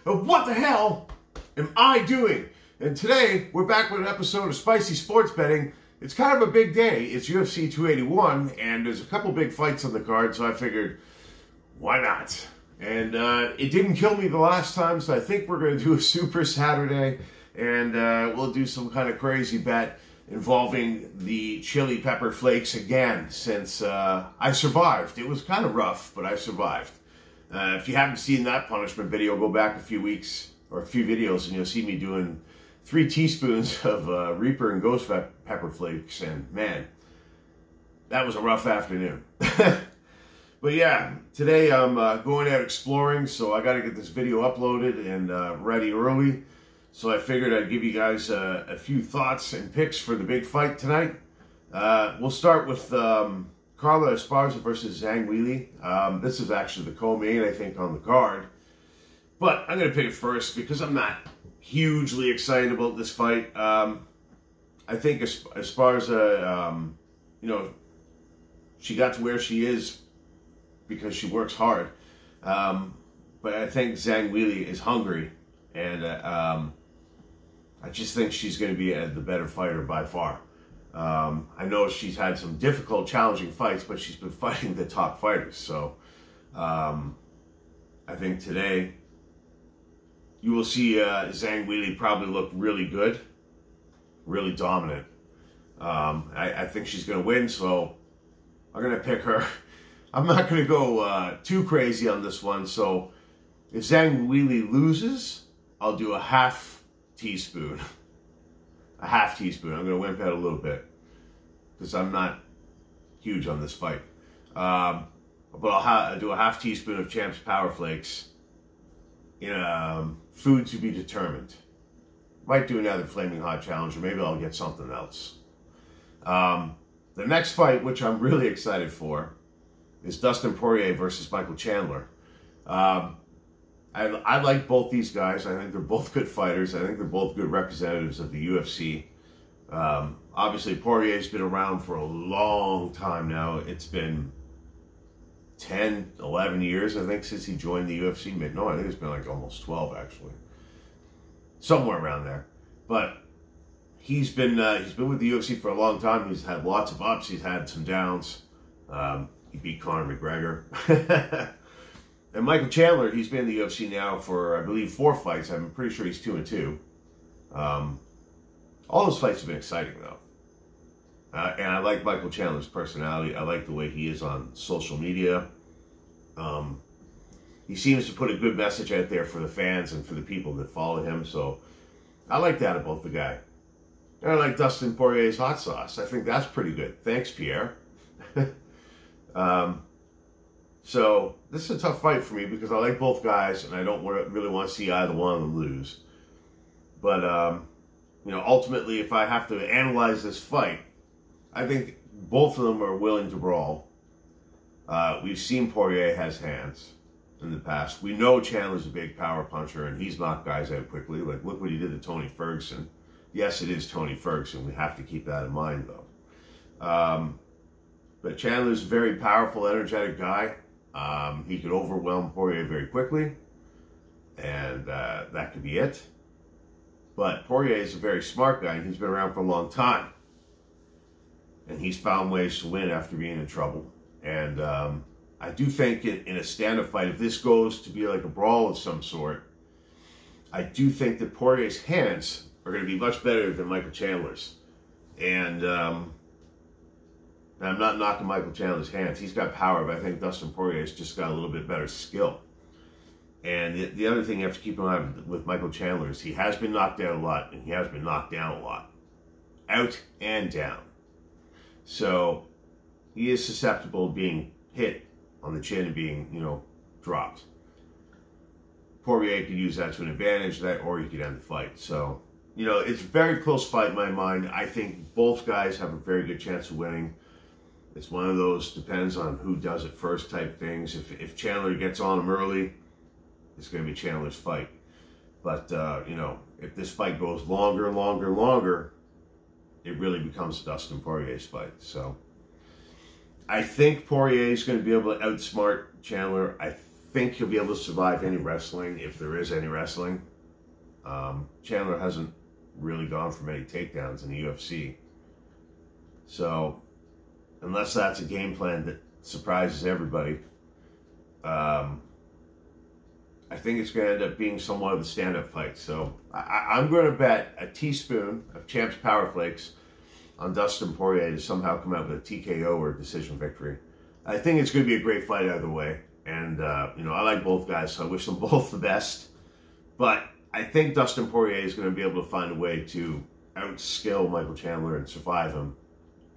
of What the Hell Am I Doing? And today, we're back with an episode of Spicy Sports Betting. It's kind of a big day. It's UFC 281, and there's a couple big fights on the card, so I figured, why not? And it didn't kill me the last time, so I think we're going to do a Super Saturday, and we'll do some kind of crazy bet involving the chili pepper flakes again, since I survived. It was kind of rough, but I survived. If you haven't seen that punishment video, go back a few weeks or a few videos and you'll see me doing 3 teaspoons of Reaper and Ghost pepper flakes, and man, that was a rough afternoon. But yeah, today I'm going out exploring, so I got to get this video uploaded and ready early. So I figured I'd give you guys a few thoughts and picks for the big fight tonight. We'll start with Carlza Esparza versus Zhang Weili. This is actually the co-main, I think, on the card. But I'm going to pick it first because I'm not hugely excited about this fight. I think Esparza, you know, she got to where she is because she works hard. But I think Zhang Weili is hungry. And I just think she's going to be the better fighter by far. I know she's had some difficult, challenging fights, but she's been fighting the top fighters. So I think today you will see Zhang Weili probably look really good, really dominant. I think she's going to win, so I'm going to pick her. I'm not going to go too crazy on this one. So if Zhang Weili loses, I'll do a half teaspoon. A half teaspoon. I'm going to wimp out a little bit because I'm not huge on this fight. But I'll do a half teaspoon of Champ's Power Flakes in food to be determined. Might do another Flaming Hot Challenge, or maybe I'll get something else. The next fight, which I'm really excited for, is Dustin Poirier versus Michael Chandler. I like both these guys. I think they're both good fighters. I think they're both good representatives of the UFC. Obviously, Poirier's been around for a long time now. It's been 10, 11 years, I think, since he joined the UFC. No, I think it's been like almost 12, actually. Somewhere around there. But he's been with the UFC for a long time. He's had lots of ups. He's had some downs. He beat Conor McGregor. And Michael Chandler, he's been in the UFC now for, I believe, 4 fights. I'm pretty sure he's 2-2. All those fights have been exciting, though. And I like Michael Chandler's personality. I like the way he is on social media. He seems to put a good message out there for the fans and for the people that follow him. So I like that about the guy. And I like Dustin Poirier's hot sauce. I think that's pretty good. Thanks, Pierre. So this is a tough fight for me because I like both guys and I don't really want to see either one of them lose. But, you know, ultimately, if I have to analyze this fight, I think both of them are willing to brawl. We've seen Poirier has hands in the past. We know Chandler's a big power puncher and he's knocked guys out quickly. Like, look what he did to Tony Ferguson. Yes, it is Tony Ferguson. We have to keep that in mind, though. But Chandler's a very powerful, energetic guy. He could overwhelm Poirier very quickly, and that could be it. But Poirier is a very smart guy, and he's been around for a long time. And he's found ways to win after being in trouble. And I do think in a stand-up fight, if this goes to be like a brawl of some sort, I do think that Poirier's hands are going to be much better than Michael Chandler's. And I'm not knocking Michael Chandler's hands. He's got power, but I think Dustin Poirier's just got a little bit better skill. And the other thing you have to keep in mind with Michael Chandler is he has been knocked out a lot, and he has been knocked down a lot. Out and down. So he is susceptible to being hit on the chin and being, you know, dropped. Poirier could use that to an advantage, or he could end the fight. So, you know, it's a very close fight in my mind. I think both guys have a very good chance of winning. It's one of those depends on who does it first type things. If Chandler gets on him early, it's going to be Chandler's fight. But, you know, if this fight goes longer and longer and longer, it really becomes Dustin Poirier's fight. So I think Poirier is going to be able to outsmart Chandler. I think he'll be able to survive any wrestling, if there is any wrestling. Chandler hasn't really gone for many takedowns in the UFC. So, unless that's a game plan that surprises everybody, I think it's going to end up being somewhat of a stand-up fight. So, I'm going to bet a teaspoon of Champ's Power Flakes on Dustin Poirier to somehow come out with a TKO or decision victory. I think it's going to be a great fight either way. And, you know, I like both guys, so I wish them both the best. But I think Dustin Poirier is going to be able to find a way to outskill Michael Chandler and survive him,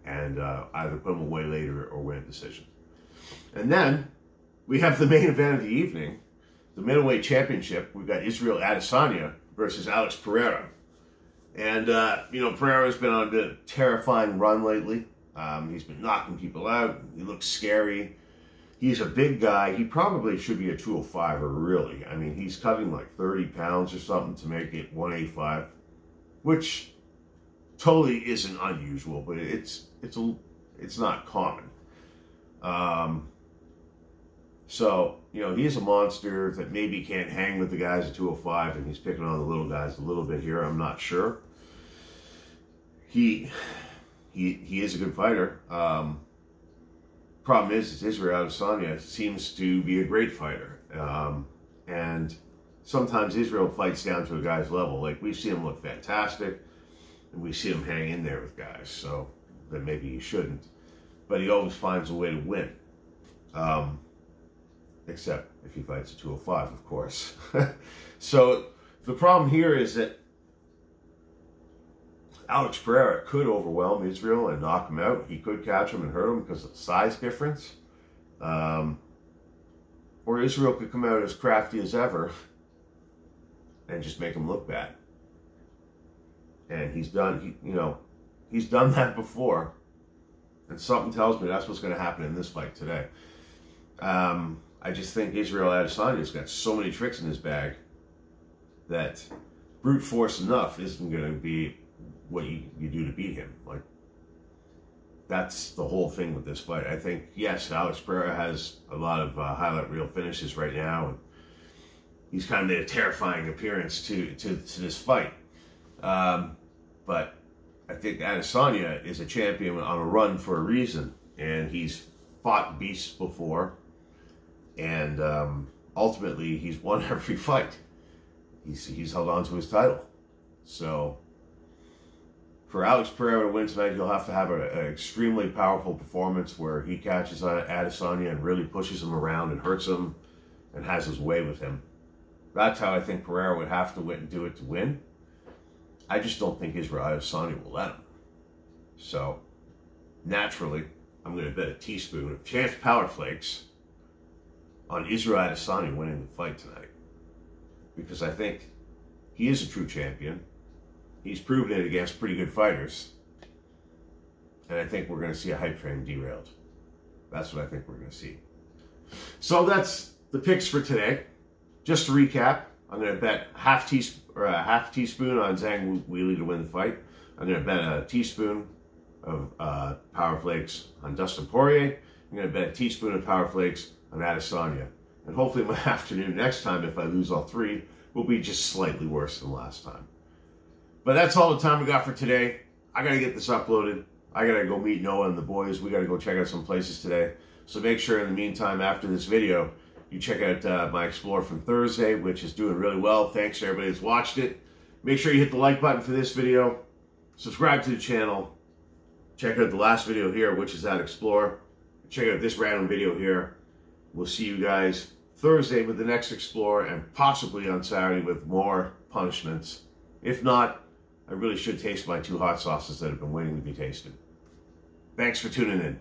and either put him away later or win a decision. And then we have the main event of the evening, the middleweight championship. We've got Israel Adesanya versus Alex Pereira. And, you know, Pereira's been on a terrifying run lately. He's been knocking people out. He looks scary. He's a big guy. He probably should be a 205er, really. I mean, he's cutting like 30 pounds or something to make it 185, which totally isn't unusual, but it's not common. So, you know, he's a monster that maybe can't hang with the guys at 205, and he's picking on the little guys a little bit here. I'm not sure. He is a good fighter. Problem is Israel Adesanya seems to be a great fighter. And sometimes Israel fights down to a guy's level. Like, we see him look fantastic, and we see him hang in there with guys. So, then maybe he shouldn't. But he always finds a way to win. Except if he fights a 205, of course. So, the problem here is that Alex Pereira could overwhelm Israel and knock him out. He could catch him and hurt him because of the size difference. Or Israel could come out as crafty as ever and just make him look bad. And he's done that before. And something tells me that's what's going to happen in this fight today. I just think Israel Adesanya's got so many tricks in his bag that brute force enough isn't going to be what you do to beat him. Like, that's the whole thing with this fight. I think, yes, Alex Pereira has a lot of highlight reel finishes right now, and he's kind of made a terrifying appearance to this fight. But I think Adesanya is a champion on a run for a reason, and he's fought beasts before, and ultimately he's won every fight. He's held on to his title. So for Alex Pereira to win tonight, he'll have to have an extremely powerful performance where he catches Adesanya and really pushes him around and hurts him and has his way with him. That's how I think Pereira would have to do it to win. I just don't think Israel Adesanya will let him. So, naturally, I'm going to bet a teaspoon of Champ's Power Flakes on Israel Adesanya winning the fight tonight. Because I think he is a true champion. He's proven it against pretty good fighters. And I think we're going to see a hype train derailed. That's what I think we're going to see. So that's the picks for today. Just to recap, I'm going to bet a half teaspoon on Zhang Weili to win the fight. I'm going to bet a teaspoon of Power Flakes on Dustin Poirier. I'm going to bet a teaspoon of Power Flakes on Adesanya. And hopefully my afternoon next time, if I lose all three, will be just slightly worse than last time. But that's all the time we got for today. I got to get this uploaded. I got to go meet Noah and the boys. We got to go check out some places today. So make sure in the meantime, after this video, you check out my Explore from Thursday, which is doing really well. Thanks to everybody that's watched it. Make sure you hit the like button for this video. Subscribe to the channel. Check out the last video here, which is that Explore. Check out this random video here. We'll see you guys Thursday with the next Explore, and possibly on Saturday with more punishments. If not, I really should taste my 2 hot sauces that have been waiting to be tasted. Thanks for tuning in.